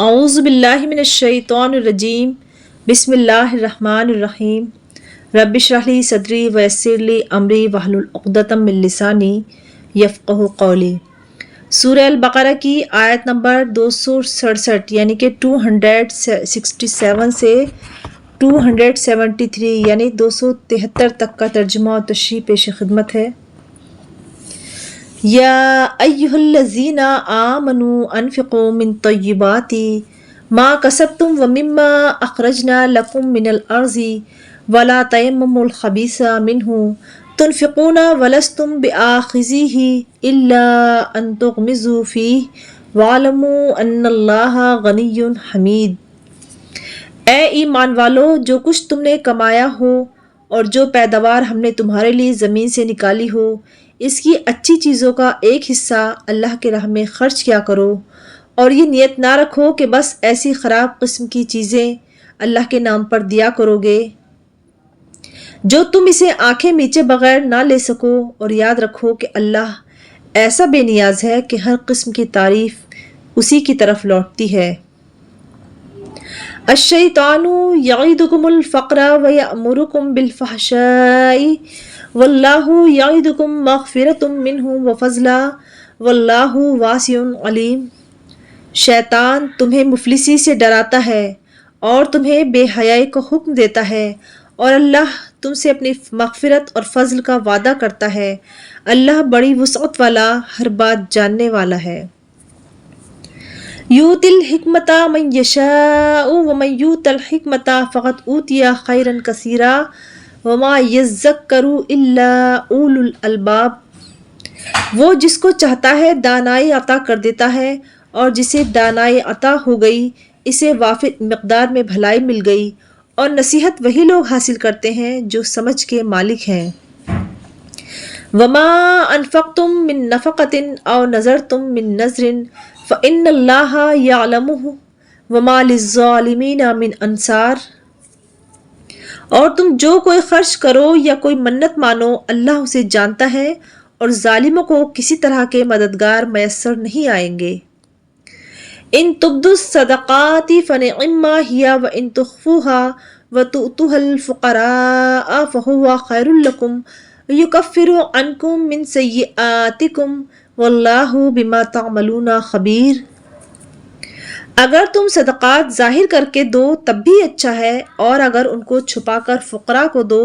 اعوذ باللہ من الشیطان الرجیم بسم اللہ الرحمن الرحیم رب اشرح لی صدری ویسر لی امری واحلل عقدۃ من لسانی یفقہوا قولی۔ سورہ البقرہ کی آیت نمبر 267 یعنی کہ 267 سے 273 یعنی 273 تک کا ترجمہ و تشریح پیش خدمت ہے۔ یا ایھا الذین آمنوا انفقوا من طیبات ما کسبتم ومما اخرجنا لکم من الارض ولا تیمموا الخبیث منہ تنفقون ولستم بآخذیہ الا ان تغمضوا فیہ واعلموا ان اللہ غنی حمید۔ اے ایمان والو، جو کچھ تم نے کمایا ہو اور جو پیداوار ہم نے تمہارے لیے زمین سے نکالی ہو، اس کی اچھی چیزوں کا ایک حصہ اللہ کے راہ میں خرچ کیا کرو، اور یہ نیت نہ رکھو کہ بس ایسی خراب قسم کی چیزیں اللہ کے نام پر دیا کرو گے جو تم اسے آنکھیں میچے بغیر نہ لے سکو، اور یاد رکھو کہ اللہ ایسا بے نیاز ہے کہ ہر قسم کی تعریف اسی کی طرف لوٹتی ہے۔ الشیطان یعدکم الفقر ویأمرکم بالفحشاء واللہ یعدکم مغفرۃ منہ وفضلا واللہ واسع علیم۔ شیطان تمہیں مفلسی سے ڈراتا ہے اور تمہیں بے حیائی کو حکم دیتا ہے، اور اللہ تم سے اپنی مغفرت اور فضل کا وعدہ کرتا ہے۔ اللہ بڑی وسعت والا، ہر بات جاننے والا ہے۔ یؤتی الحکمۃ من یشاء ومن یؤت الحکمۃ فقد اوتی خیرا کثیرا وما یذکر الا اولو الالباب۔ وہ جس کو چاہتا ہے دانائی عطا کر دیتا ہے، اور جسے دانائی عطا ہو گئی اسے وافر مقدار میں بھلائی مل گئی، اور نصیحت وہی لوگ حاصل کرتے ہیں جو سمجھ کے مالک ہیں۔ وما انفقتم من نفقۃ او نذرتم من نذر فإن اللہ یعلمہ وما للظالمین من انصار۔ اور تم جو کوئی خرچ کرو یا کوئی منت مانو، اللہ اسے جانتا ہے، اور ظالموں کو کسی طرح کے مددگار میسر نہیں آئیں گے۔ ان تبدوا الصدقات فنعما ہی وان تخفوها وتؤتوها الفقراء فهو خیر لکم یکفر عنکم من سیئاتکم واللہ بما تعملون خبیر۔ اگر تم صدقات ظاہر کر کے دو تب بھی اچھا ہے، اور اگر ان کو چھپا کر فقراء کو دو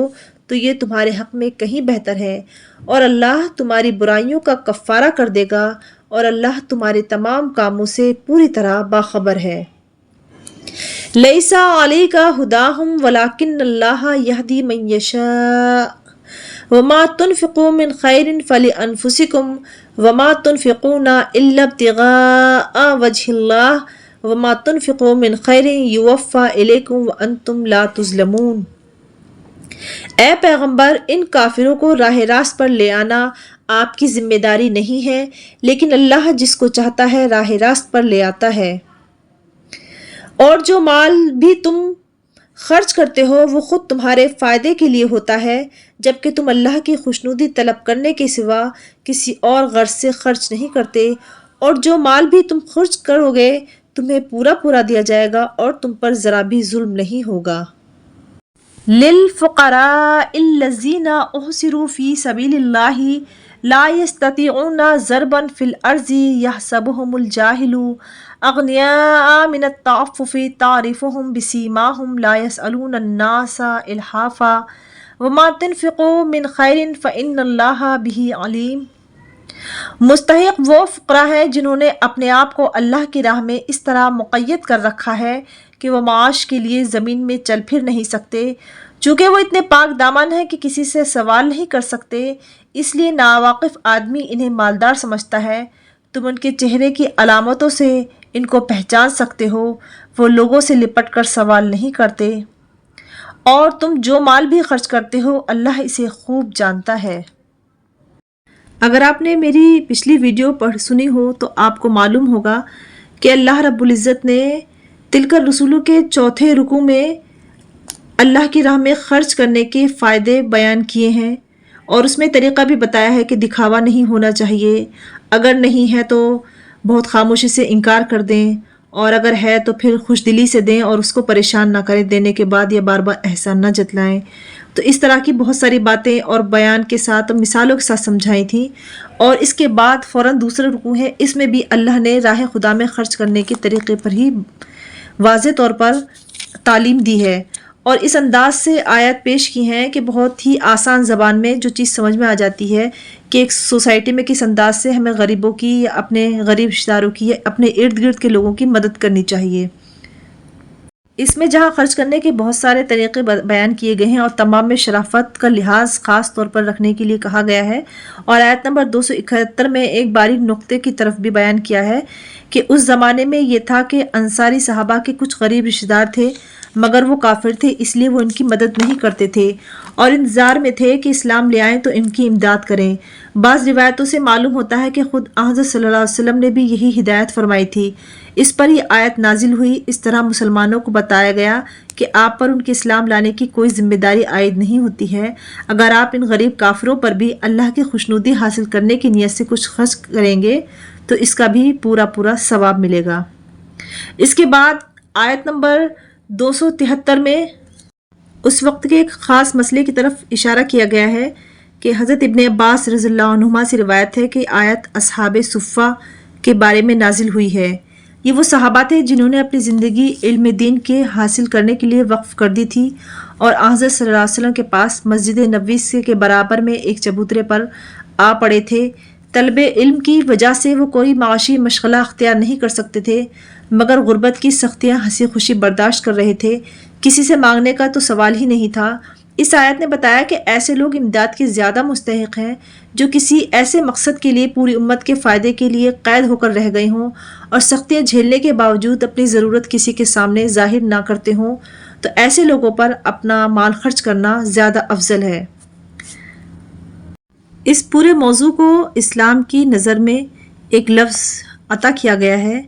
تو یہ تمہارے حق میں کہیں بہتر ہے، اور اللہ تمہاری برائیوں کا کفارہ کر دے گا، اور اللہ تمہارے تمام کاموں سے پوری طرح باخبر ہے۔ لیس علیک ھداھم ولکن اللہ یہدی من یشاء وما تنفقوا من خیر فلانفسکم وما تنفقون الا ابتغاء وجہ اللہ وما تنفقوا من خیر یوفی الیکم وانتم لا تظلمون۔ اے پیغمبر، ان کافروں کو راہ راست پر لے آنا آپ کی ذمہ داری نہیں ہے، لیکن اللہ جس کو چاہتا ہے راہ راست پر لے آتا ہے۔ اور جو مال بھی تم خرچ کرتے ہو وہ خود تمہارے فائدے کے لیے ہوتا ہے، جبکہ تم اللہ کی خوشنودی طلب کرنے کے سوا کسی اور غرض سے خرچ نہیں کرتے، اور جو مال بھی تم خرچ کرو گے تمہیں پورا پورا دیا جائے گا، اور تم پر ذرا بھی ظلم نہیں ہوگا۔ للفقراء الذین احصروا فی سبیل اللہ لا یستطیعون ضربا فی الارض یحسبهم الجاہل اغنیاء من التعفف تعرفهم بسیماہم لا یسألون الناس الحافا وما تنفقوا من خیر فإن اللہ بہ علیم۔ مستحق وہ فقراء ہیں جنہوں نے اپنے آپ کو اللہ کی راہ میں اس طرح مقید کر رکھا ہے کہ وہ معاش کے لیے زمین میں چل پھر نہیں سکتے، چونکہ وہ اتنے پاک دامن ہیں کہ کسی سے سوال نہیں کر سکتے، اس لیے ناواقف آدمی انہیں مالدار سمجھتا ہے۔ تم ان کے چہرے کی علامتوں سے ان کو پہچان سکتے ہو، وہ لوگوں سے لپٹ کر سوال نہیں کرتے، اور تم جو مال بھی خرچ کرتے ہو اللہ اسے خوب جانتا ہے۔ اگر آپ نے میری پچھلی ویڈیو سنی ہو تو آپ کو معلوم ہوگا کہ اللہ رب العزت نے تلک الرسول کے چوتھے رکوع میں اللہ کی راہ میں خرچ کرنے کے فائدے بیان کیے ہیں، اور اس میں طریقہ بھی بتایا ہے کہ دکھاوا نہیں ہونا چاہیے، اگر نہیں ہے تو بہت خاموشی سے انکار کر دیں، اور اگر ہے تو پھر خوش دلی سے دیں اور اس کو پریشان نہ کریں دینے کے بعد یا بار بار احسان نہ جتلائیں۔ تو اس طرح کی بہت ساری باتیں اور بیان کے ساتھ مثالوں کے ساتھ سمجھائی تھیں۔ اور اس کے بعد فوراً دوسرا رکوع ہے، اس میں بھی اللہ نے راہ خدا میں خرچ کرنے کے طریقے پر ہی واضح طور پر تعلیم دی ہے، اور اس انداز سے آیات پیش کی ہیں کہ بہت ہی آسان زبان میں جو چیز سمجھ میں آ جاتی ہے کہ ایک سوسائٹی میں کس انداز سے ہمیں غریبوں کی یا اپنے غریب رشتہ داروں کی یا اپنے ارد گرد کے لوگوں کی مدد کرنی چاہیے۔ اس میں جہاں خرچ کرنے کے بہت سارے طریقے بیان کیے گئے ہیں اور تمام میں شرافت کا لحاظ خاص طور پر رکھنے کے لیے کہا گیا ہے، اور آیت نمبر 271 میں ایک باریک نقطے کی طرف بھی بیان کیا ہے کہ اس زمانے میں یہ تھا کہ انصاری صحابہ کے کچھ غریب رشتہ دار تھے مگر وہ کافر تھے، اس لیے وہ ان کی مدد نہیں کرتے تھے اور انتظار میں تھے کہ اسلام لے آئیں تو ان کی امداد کریں۔ بعض روایتوں سے معلوم ہوتا ہے کہ خود حضرت صلی اللہ علیہ وسلم نے بھی یہی ہدایت فرمائی تھی۔ اس پر یہ آیت نازل ہوئی۔ اس طرح مسلمانوں کو بتایا گیا کہ آپ پر ان کے اسلام لانے کی کوئی ذمہ داری عائد نہیں ہوتی ہے۔ اگر آپ ان غریب کافروں پر بھی اللہ کی خوشنودی حاصل کرنے کی نیت سے کچھ خرچ کریں گے تو اس کا بھی پورا ثواب ملے گا۔ اس کے بعد آیت نمبر 273 میں اس وقت کے ایک خاص مسئلے کی طرف اشارہ کیا گیا ہے کہ حضرت ابن عباس رضی اللہ عنہما سے روایت ہے کہ آیت اصحاب صفہ کے بارے میں نازل ہوئی ہے۔ یہ وہ صحابہ تھے جنہوں نے اپنی زندگی علم دین کے حاصل کرنے کے لیے وقف کر دی تھی اور حضرت صلی اللہ علیہ وسلم کے پاس مسجد نبوی کے برابر میں ایک چبوترے پر آ پڑے تھے۔ طلب علم کی وجہ سے وہ کوئی معاشی مشغلہ اختیار نہیں کر سکتے تھے مگر غربت کی سختیاں ہنسی خوشی برداشت کر رہے تھے، کسی سے مانگنے کا تو سوال ہی نہیں تھا۔ اس آیت نے بتایا کہ ایسے لوگ امداد کے زیادہ مستحق ہیں جو کسی ایسے مقصد کے لیے پوری امت کے فائدے کے لیے قید ہو کر رہ گئے ہوں اور سختیاں جھیلنے کے باوجود اپنی ضرورت کسی کے سامنے ظاہر نہ کرتے ہوں، تو ایسے لوگوں پر اپنا مال خرچ کرنا زیادہ افضل ہے۔ اس پورے موضوع کو اسلام کی نظر میں ایک لفظ عطا کیا گیا ہے،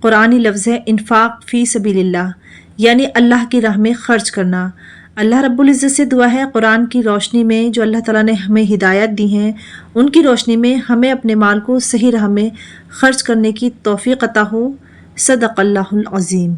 قرآنی لفظ ہے انفاق فی سبیل اللہ، یعنی اللہ کی راہ میں خرچ کرنا۔ اللہ رب العزت سے دعا ہے قرآن کی روشنی میں جو اللہ تعالیٰ نے ہمیں ہدایت دی ہیں ان کی روشنی میں ہمیں اپنے مال کو صحیح راہ میں خرچ کرنے کی توفیق عطا ہو۔ صدق اللہ العظیم۔